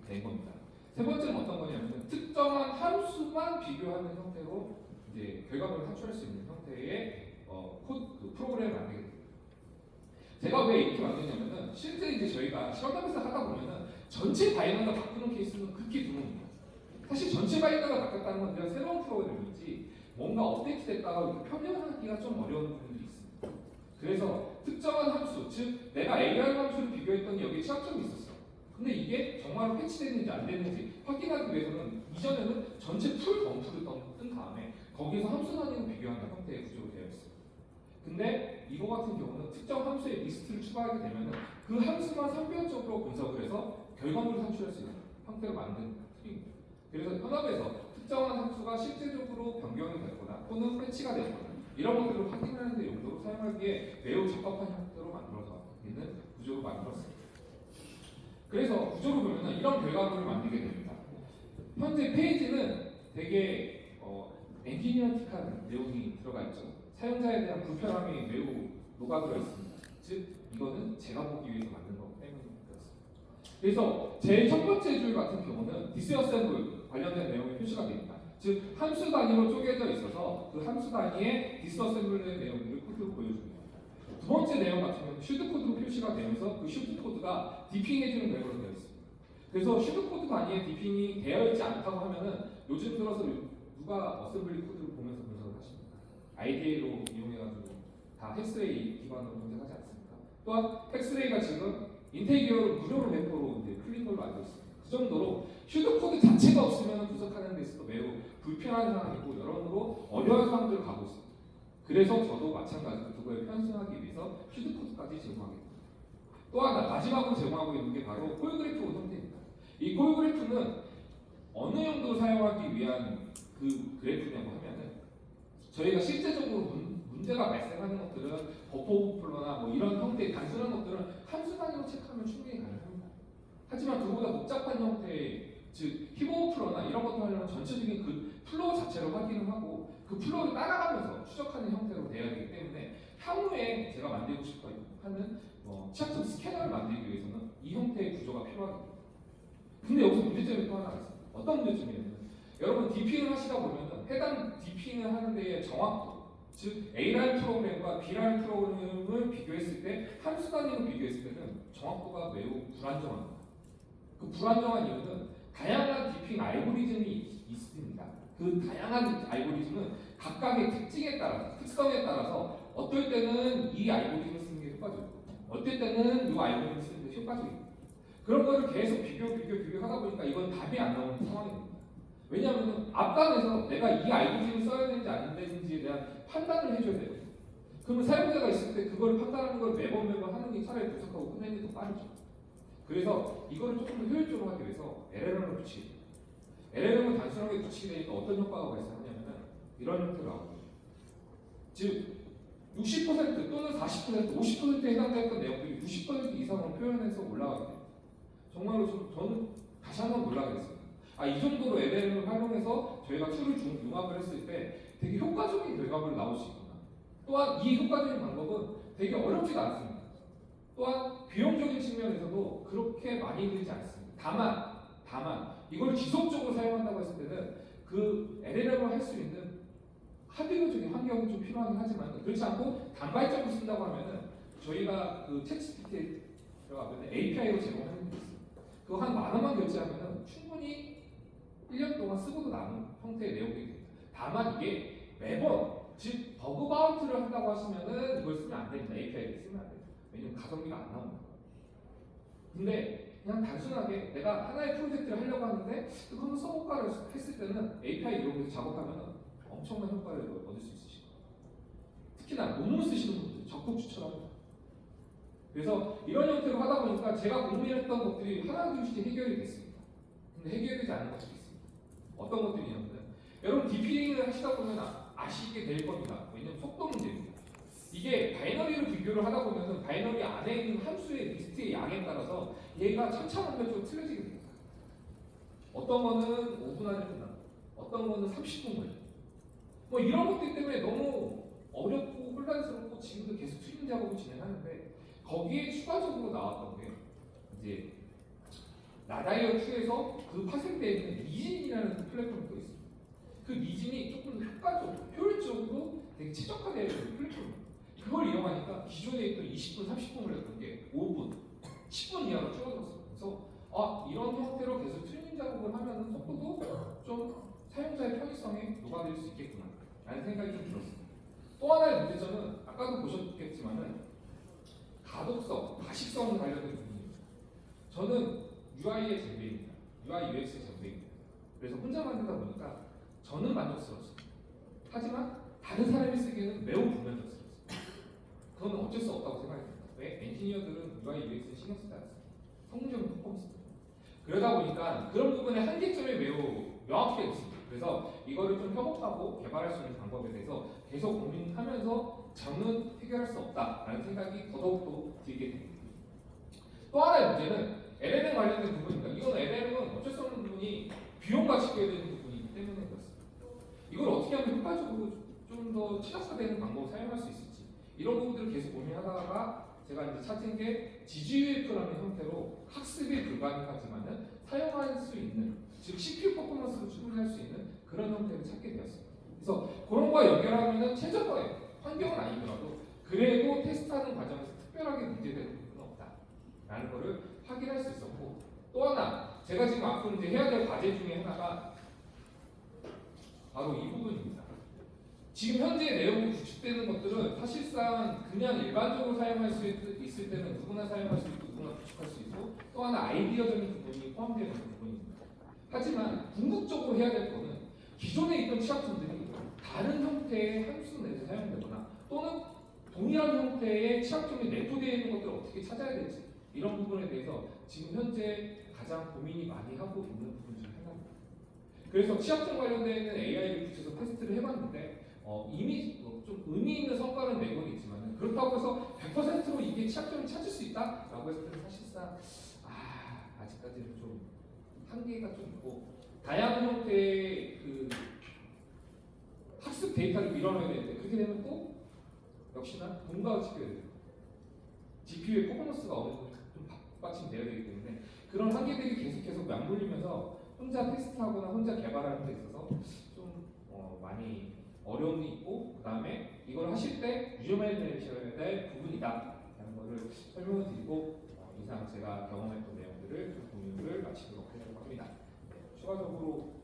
된 겁니다. 세 번째는 어떤 거냐면 특정한 함수만 비교하는 형태로 이제 결과물을 산출할 수 있는 형태의 그 프로그램을 만들게 됩니다. 제가 왜 이렇게 만드냐면은 실제 이제 저희가 시험답에서 하다 보면은 전체 바이너가 바꾸는 케이스는 극히 드뭅니다. 사실 전체 바이너가 바뀌었다는 건 그냥 새로운 프로그램이지 뭔가 업데이트됐다가 평형하기가 좀 어려운 부분들이 있습니다. 그래서 특정한 함수, 즉 내가 AR 함수를 비교했더니 여기에 취약점이 있었어. 근데 이게 정말 패치되는지 안 되는지 확인하기 위해서는 이전에는 전체 풀 덤프를 뜬 다음에 거기서 함수 단위로 비교하는 형태의 구조로 되어 있어요. 근데 이거 같은 경우는 특정 함수의 리스트를 추가하게 되면 그 함수만 선별적으로 분석을 해서 결과물을 산출할 수 있는 형태로 만든 툴입니다. 그래서 현업에서 특정한 함수가 실제적으로 변경이 되거나 또는 패치가 되거나 이런 것들을 확인하는 데 용도로 사용하기에 매우 적합한 형태로 만들어서 있는 구조로 만들었습니다. 그래서 구조로 보면 이런 결과물을 만들게 됩니다. 현재 페이지는 되게 엔지니어틱한 내용이 들어가 있죠. 사용자에 대한 불편함이 매우 녹아들어 있습니다. 즉 이거는 제가 보기 위해서 만든 거기 때문에 그렇습니다. 그래서 제 첫 번째 줄 같은 경우는 디스어셈블 관련된 내용이 표시가 됩니다. 즉 함수 단위로 쪼개져 있어서 그 함수 단위의 디스어셈블의 내용들을 코드로 보여줍니다. 두 번째 내용 같은 경우는 슈드 코드로 표시가 되면서 그 슈드 코드가 디핑해주는 내용으로 되어 있습니다. 그래서 슈드 코드 단위에 디핑이 되어 있지 않다고 하면은 요즘 들어서 누가 어셈블리 코드를 보면서 분석을 하십니까? IDA로 이용해가지고 다 헥스레이 기반으로 분석하지 않습니까? 또한 헥스레이가 지금 인테기어를 무료로 멘토로 이제 풀린 걸로 알고 있습니다. 그 정도로 슈드 코드 자체가 없으면 분석하는 데 있어서 매우 불편한 상황이고 여러모로 어려운 상황들을 가고 있습니다. 그래서 저도 마찬가지로 그거에 편승하기 위해서 슈드 코드까지 제공하게 됩니다. 또 하나 마지막으로 제공하고 있는 게 바로 콜그래프 형태입니다. 이 콜그래프는 어느 용도로 사용하기 위한 그 그래프냐고 하면은 저희가 실제적으로 문제가 발생하는 것들은 버퍼 오버플로나 뭐 이런 형태의 단순한 것들은 함수 단위로 체크하면 충분히 가능합니다. 하지만 그보다 복잡한 형태의 즉 힙 오버플로나 이런 것들 하려면 전체적인 그 플로우 자체를 확인을 하고 그 플로우를 따라가면서 추적하는 형태로 돼야 되기 때문에 향후에 제가 만들고 싶어 하는 취약점 스캐너를 만들기 위해서는 이 형태의 구조가 필요합니다. 근데 여기서 문제점이 또 하나 있습니다. 어떤 문제점이냐면 여러분 디핑을 하시다 보면 해당 디핑을 하는 데의 정확도 즉 A라인 프로그램과 B라인 프로그램을 비교했을 때 함수 단위로 비교했을 때는 정확도가 매우 불안정합니다. 그 불안정한 이유는 다양한 디핑 알고리즘이 있습니다. 그 다양한 알고리즘은 각각의 특징에 따라서 특성에 따라서 어떨 때는 이 알고리즘을 쓰는 게 효과적이고 어떨 때는 이 알고리즘을 쓰는 게 효과적입니다. 그런 거를 계속 비교하다 보니까 이건 답이 안 나오는 상황입니다. 왜냐하면 앞단에서 내가 이 알고리즘을 써야 되는지 안 되는지에 대한 판단을 해줘야 돼요. 그러면 사용자가 있을 때 그걸 판단하는 걸 매번 하는 게 차라리 분석하고 끝내는 게 더 빠르죠. 그래서 이거를 조금 더 효율적으로 하기 위해서 LLM을 붙이게 됩니다. LLM을 단순하게 붙이게 되니까 어떤 효과가 발생하냐면 이런 형태로 나옵니다. 즉 60% 또는 40%, 50%에 해당되었던 내용들이 90% 이상으로 표현해서 올라가게 됩니다. 정말로 저는 다시 한번 놀라겠습니다. 이 정도로 LLM을 활용해서 저희가 툴을 융합을 했을 때 되게 효과적인 결과물이 나올 수 있구나. 또한 이 효과적인 방법은 되게 어렵지도 않습니다. 또한 비용적인 측면에서도 그렇게 많이 들지 않습니다. 다만 이걸 지속적으로 사용한다고 했을 때는 그 LLM을 할 수 있는 하드웨어적인 환경이 좀 필요하긴 하지만 그렇지 않고 단발적으로 쓴다고 하면은 저희가 그 챗GPT에 들어가면 API로 제공하는 게 있습니다. 그거 한 10,000원만 결제하면은 충분히 1년 동안 쓰고도 남은 형태의 내용들이 됩니다. 다만 이게 매번 즉 버그 바운트를 한다고 하시면은 이걸 쓰면 안 됩니다. API를 쓰면 안 됩니다. 왜냐면 가성비가 안 나옵니다. 근데 그냥 단순하게 내가 하나의 프로젝트를 하려고 하는데 그거 한번 써볼까를 했을 때는 API 이용해서 작업하면 엄청난 효과를 얻을 수 있으실 거예요. 특히나 논문 쓰시는 분들 적극 추천합니다. 그래서 이런 형태로 하다 보니까 제가 고민했던 것들이 하나둘씩 해결이 됐습니다. 근데 해결되지 않은 것들이 있습니다. 어떤 것들이냐면 여러분 디핑을 하시다 보면 아시게 될 겁니다. 왜냐면 속도 문제입니다. 이게 바이너리로 비교를 하다 보면 바이너리 안에 있는 함수의 리스트의 양에 따라서 얘가 천차만별적으로 틀려지게 됩니다. 어떤 거는 5분 안에 끝나고 어떤 거는 30분 걸려요. 뭐 이런 것들 때문에 너무 어렵고 혼란스럽고 지금도 계속 틀린 작업을 진행하는데 거기에 추가적으로 나왔던 게 이제 나다이어2에서 그 파생되어 있는 미진이라는 플랫폼이 또 있습니다. 그 미진이 조금 효과적으로, 효율적으로 되게 최적화되어 있는 플랫폼입니다. 그걸 이용하니까 기존에 있던 20분, 30분을 했던 게 5분, 10분 이하로 줄어들었어요. 그래서 이런 형태로 계속 튜닝 작업을 하면은 속도도 좀 사용자의 편의성에 녹아들 수 있겠구나 라는 생각이 좀 들었습니다. 또 하나의 문제점은 아까도 보셨겠지만은 가독성, 가식성 관련된 부분입니다. 저는 UI의 잼배입니다. UI UX의 잼배입니다. 그래서 혼자 만들다 보니까 저는 만족스럽습니다. 하지만 다른 사람이 쓰기에는 매우 불만족스럽습니다. 그거는 어쩔 수 없다고 생각합니다. 왜? 엔지니어들은 UI UX에 신경 쓰지 않습니다. 성능적인 퍼포먼스. 그러다 보니까 그런 부분의 한계점이 매우 명확하게 있습니다. 그래서 이거를 좀 협업하고 개발할 수 있는 방법에 대해서 계속 고민하면서 저는 해결할 수 없다라는 생각이 더더욱더 들게 됩니다. 또 하나의 문제는 LLM 관련된 부분입니다. 이건 LLM은 어쩔 수 없는 부분이 비용과 직결되는 부분이기 때문에 그렇습니다. 이걸 어떻게 하면 효과적으로 좀 더 최적화되는 방법을 사용할 수 있을지 이런 부분들을 계속 고민하다가 제가 이제 찾은 게 GGUF라는 형태로 학습이 불가능하지만은 사용할 수 있는, 즉 CPU 퍼포먼스를 충분히 할 수 있는 그런 형태를 찾게 되었습니다. 그래서 그런 거와 연결하면은 최적화예요. 환경은 아니더라도 그래도 테스트하는 과정에서 특별하게 문제되는 부분은 없다라는 거를 확인할 수 있었고, 또 하나 제가 지금 앞으로 이제 해야 될 과제 중에 하나가 바로 이 부분입니다. 지금 현재 내용이 구축되는 것들은 사실상 그냥 일반적으로 사용할 수 있을 때는 누구나 사용할 수 있고 누구나 구축할 수 있고, 또 하나 아이디어적인 부분이 포함되어 있는 부분입니다. 하지만 궁극적으로 해야 될 거는 기존에 있던 취약점들이 다른 형태의 함수 내에서 사용되거나 또는 동일한 형태의 취약점이 내포되어 있는 것들을 어떻게 찾아야 될지, 이런 부분에 대해서 지금 현재 가장 고민이 많이 하고 있는 부분 중 하나입니다. 그래서 취약점 관련된 AI를 붙여서 테스트를 해봤는데 이미 좀 의미 있는 성과는 내고는 있지만 그렇다고 해서 100%로 이게 취약점을 찾을 수 있다라고 했을 때는 사실상 아직까지는 좀 한계가 좀 있고, 다양한 형태의 그 학습 데이터를 밀어넣어야 되는데 그렇게 되면 또 역시나 돈과 지켜야 돼요. GPU의 퍼포먼스가 어느 정도 좀 받침되어야 되기 때문에 그런 한계들이 계속해서 양돌리면서 혼자 테스트하거나 혼자 개발하는 데 있어서 좀 많이 어려움이 있고, 그 다음에 이걸 하실 때 유저매니저셔야 될 부분이다라는 거를 설명을 드리고 이상 제가 경험했던 내용들을 좀 공유를 마치도록 하려고 합니다. 추가적으로